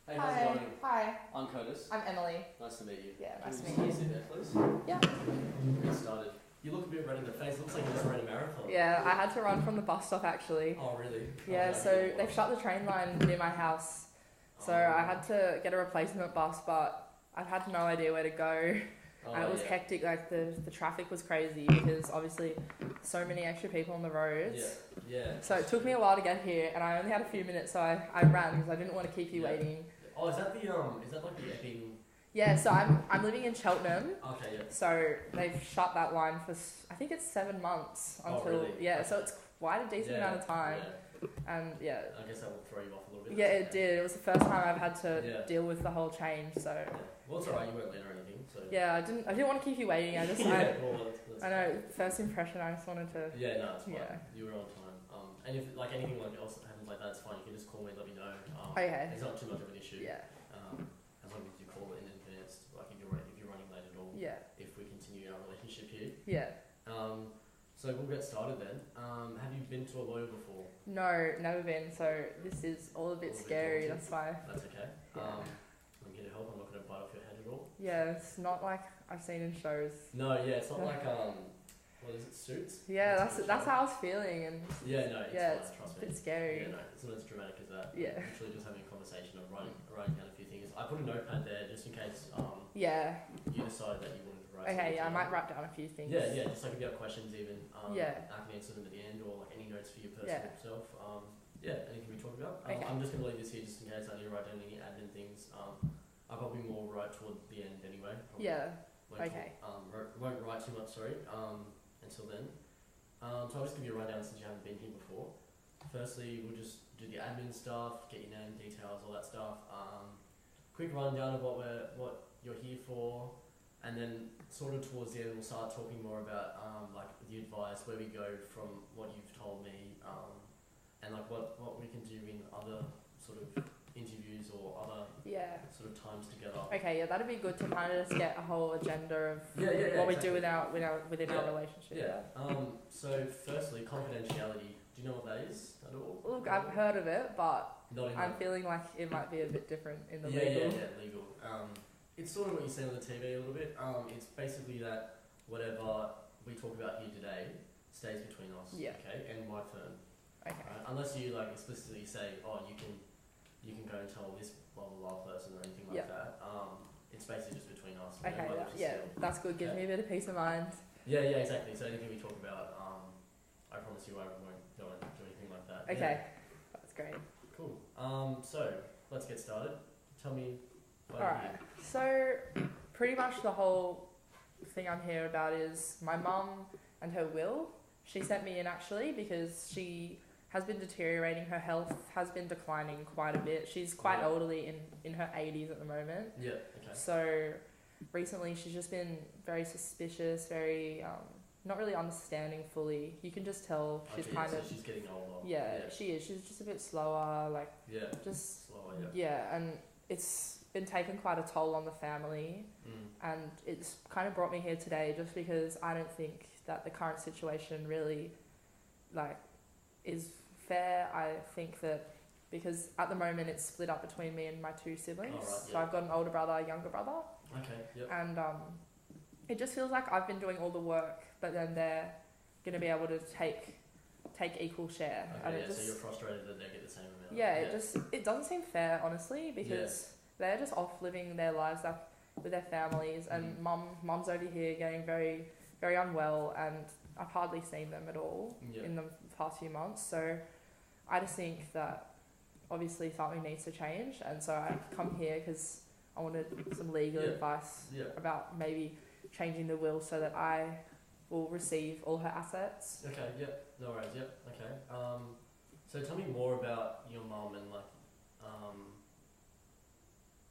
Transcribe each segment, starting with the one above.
Hey, how's it going? Hi. I'm Curtis. I'm Emily. Nice to meet you. Yeah, Can nice we to just meet sit you. there, please? Yeah. Get started. You look a bit red in the face. Looks like you just ran a marathon. Yeah, I had to run from the bus stop actually. Oh, really? Yeah, Oh, so they've shut the train line near my house. So I had to get a replacement bus, but I had no idea where to go. And it was hectic, like the traffic was crazy because obviously so many extra people on the roads. Yeah. So it took me a while to get here and I only had a few minutes, so I ran because I didn't want to keep you waiting. Oh, is that like the Epping? Yeah, so I'm living in Cheltenham. Okay, yeah. So they've shut that line for, I think it's 7 months until, really? yeah, so it's quite a decent amount of time. Yeah. And yeah. I guess that will throw you off a little bit. Yeah, it did. It was the first time I've had to Yeah. deal with the whole change, so. Yeah. Well, it's alright, you weren't late or anything, so. Yeah, I didn't want to keep you waiting. I just, Yeah, well, that's I know, first impression, I just wanted to. Yeah, no, it's fine. Yeah. You were on time. And if like anything like else happens like that, it's fine. You can just call me, let me know. Okay. It's not too much of an issue. Yeah. As long as you call in advance, like if you're running late at all. Yeah. If we continue our relationship here. Yeah. So we'll get started then. Have you been to a lawyer before? No, never been. So this is all a bit scary. That's why. That's okay. Yeah. I'm here to help. I'm not going to bite off your head at all. Yeah, it's not like I've seen in shows. No, yeah, it's not like what is it, Suits? Yeah, that's how I was feeling, and yeah, no, it's fine, trust a me. bit scary. Yeah, no, it's not as dramatic as that. Yeah. Literally just having a conversation and writing down a few things. I put a notepad there just in case Yeah. you decided that you wanted to write. Okay, yeah, I might write down a few things. Yeah, just like if you have questions even, Yeah. I can answer them at the end, or like any notes for your Yeah. personal self. Yeah, anything we talk about. Okay. I'm just gonna leave this here just in case I need to write down any admin things. I'll probably more write toward the end anyway. Probably Yeah. won't Okay. Won't write too much. Sorry. Until then. So I'll just give you a rundown since you haven't been here before. Firstly, we'll just do the admin stuff, get your name, details, all that stuff. Quick rundown of what you're here for, and then sort of towards the end we'll start talking more about like the advice, where we go from what you've told me, and like what we can do in other sort of interviews or other sort of times together. Okay, yeah, that'd be good to kind of just get a whole agenda of what we do within our relationship. Yeah. So firstly, confidentiality. Do you know what that is at all? Look, I've heard of it, but Not in I'm feeling like it might be a bit different in the legal. legal. Yeah, legal. It's sort of what you see on the TV a little bit. It's basically that whatever we talk about here today stays between us. Yeah. Okay, and my firm. Okay. Unless you like explicitly say, oh, you can go and tell this blah blah blah person or anything like that. It's basically just between us. Okay. Yeah, that's good. Gives me a bit of peace of mind. Yeah, exactly. So anything we talk about, I promise you I won't go and do anything like that. Okay. Yeah. That's great. Cool. So let's get started. Tell me. Alright. So pretty much the whole thing I'm here about is my mum and her will. She sent me in actually because she has been deteriorating. Her health has been declining quite a bit. She's quite elderly, in her 80s at the moment. Yeah, okay. So recently she's just been very suspicious, very not really understanding fully. You can just tell she's she's getting older. Yeah, she is. She's just a bit slower, like just slower, and it's been taking quite a toll on the family, and it's kind of brought me here today just because I don't think that the current situation really is fair. I think that because at the moment it's split up between me and my two siblings. So I've got an older brother, a younger brother. Okay, yep. And it just feels like I've been doing all the work, but then they're going to be able to take equal share. Okay, and so you're frustrated that they get the same amount. Yeah, it doesn't seem fair, honestly, because they're just off living their lives with their families, and mum's over here getting very, very unwell, and I've hardly seen them at all in the past few months. So I just think that obviously something needs to change, and so I've come here because I wanted some legal advice about maybe changing the will so that I will receive all her assets. Okay, no worries, okay. So tell me more about your mum and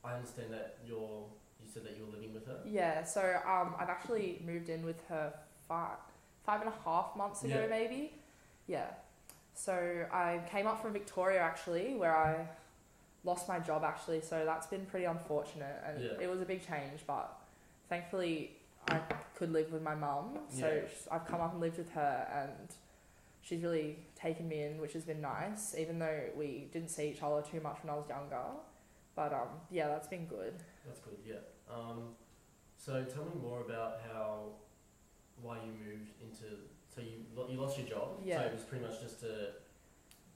I understand that you said that you were living with her? Yeah, so I've actually moved in with her 5.5 months ago maybe. Yeah. So I came up from Victoria actually, where I lost my job actually, so that's been pretty unfortunate, and it was a big change, but thankfully I could live with my mum, so I've come up and lived with her, and she's really taken me in, which has been nice, even though we didn't see each other too much when I was younger. But yeah, that's been good. That's good. Yeah. So tell me more about why you moved into. So you lost your job. Yeah. So it was pretty much just to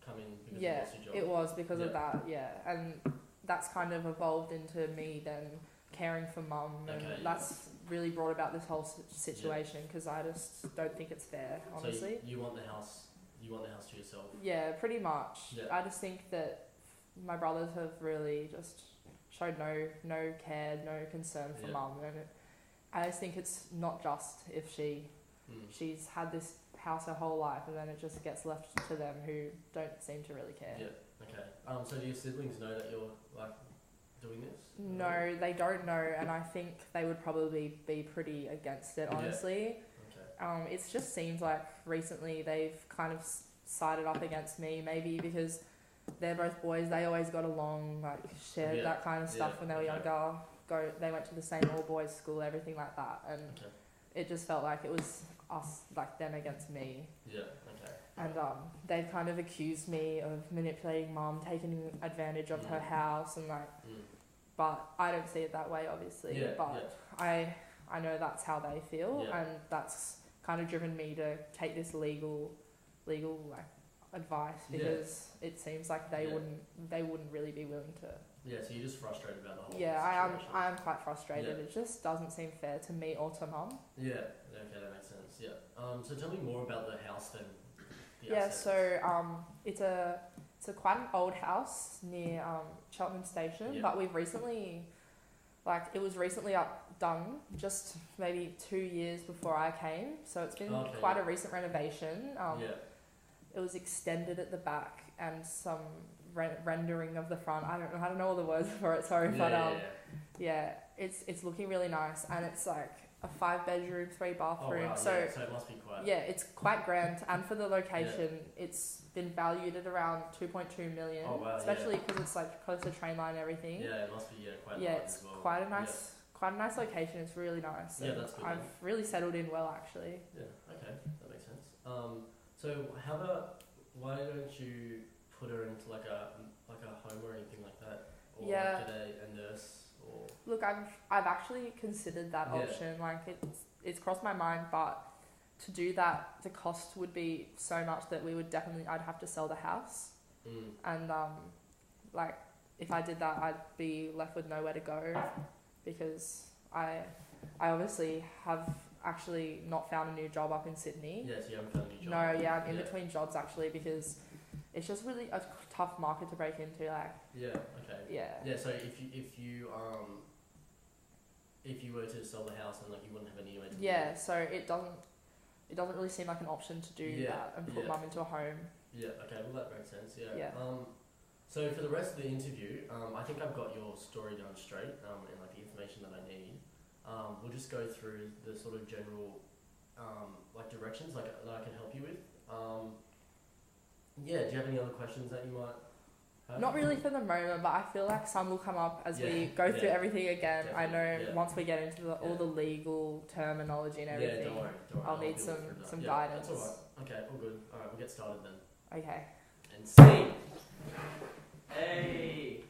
come in because Yeah, you lost your job. it was because Yeah. of that. Yeah, and that's kind of evolved into me then caring for mum, and Okay, yeah. that's really brought about this whole situation because I just don't think it's fair, honestly. So you want the house. You want the house to yourself. Yeah, pretty much. Yeah. I just think that my brothers have really just showed no care, no concern for Yeah. mum, and I just think it's not just if she's had this house her whole life and then it just gets left to them who don't seem to really care. Yeah. Okay. So do your siblings know that you're like doing this? No, they don't know, and I think they would probably be pretty against it, honestly. Okay. It just seems like recently they've kind of sided up against me, maybe because they're both boys, they always got along, like shared Yeah. that kind of stuff Yeah. when they were Okay. younger. They went to the same all boys school, everything like that, and Okay. it just felt like it was us, like them against me. Yeah. Okay. And they've kind of accused me of manipulating mum, taking advantage of her house, and like, but I don't see it that way, obviously. Yeah. But Yeah. I know that's how they feel, Yeah. and that's kind of driven me to take this legal like advice because it seems like they wouldn't really be willing to. Yeah. So you're just frustrated about the whole. Yeah, situation. I am quite frustrated. Yeah. It just doesn't seem fair to me or to mum. Yeah. Okay, that makes sense. Yeah. So tell me more about the house then. The Yeah, assets. so it's a quite an old house near Cheltenham Station, Yeah. but we've recently, it was recently done just maybe 2 years before I came, so it's been Okay, quite yeah. a recent renovation. Yeah. It was extended at the back and some rendering of the front. I don't know all the words for it, sorry, but yeah, it's looking really nice, and it's like a 5-bedroom, 3-bathroom. Oh, wow. So So it must be quite. yeah, it's quite grand, and for the location, it's been valued at around 2.2 million. Oh, wow, especially because it's like close to train line and everything. Yeah, it must be quite. Yeah, large it's as well. quite a nice location. It's really nice. Yeah, and that's good. I've really settled in well, actually. Yeah. Okay, that makes sense. So why don't you put her into like a home or anything like that, or Yeah. get a nurse or? Look, I've actually considered that Yeah. option. Like it's crossed my mind, but to do that, the cost would be so much that I'd have to sell the house, and like if I did that, I'd be left with nowhere to go, because I obviously have actually not found a new job up in Sydney. Yes, you haven't found a new job. No, yeah, I'm in Yeah. between jobs actually, because it's just really a tough market to break into. Like, Yeah. Okay. yeah. Yeah. So if you were to sell the house, then like you wouldn't have anywhere to Yeah, so it doesn't really seem like an option to do Yeah, that and put yeah. mum into a home. Yeah. Okay. Well, that makes sense. Yeah. Yeah. So for the rest of the interview, I think I've got your story down straight, and like the information that I need. We'll just go through the sort of general, like directions that I can help you with. Yeah. Do you have any other questions that you might have? Not really for the moment, but I feel like some will come up as we Yeah, go through yeah. everything again. I know Definitely, yeah. once we get into all the legal terminology and everything. Yeah. Don't worry. I'll I'll need deal some- through that. some Yeah, guidance. That's alright. Okay. All good. Alright. We'll get started then. Okay. And see. Hey.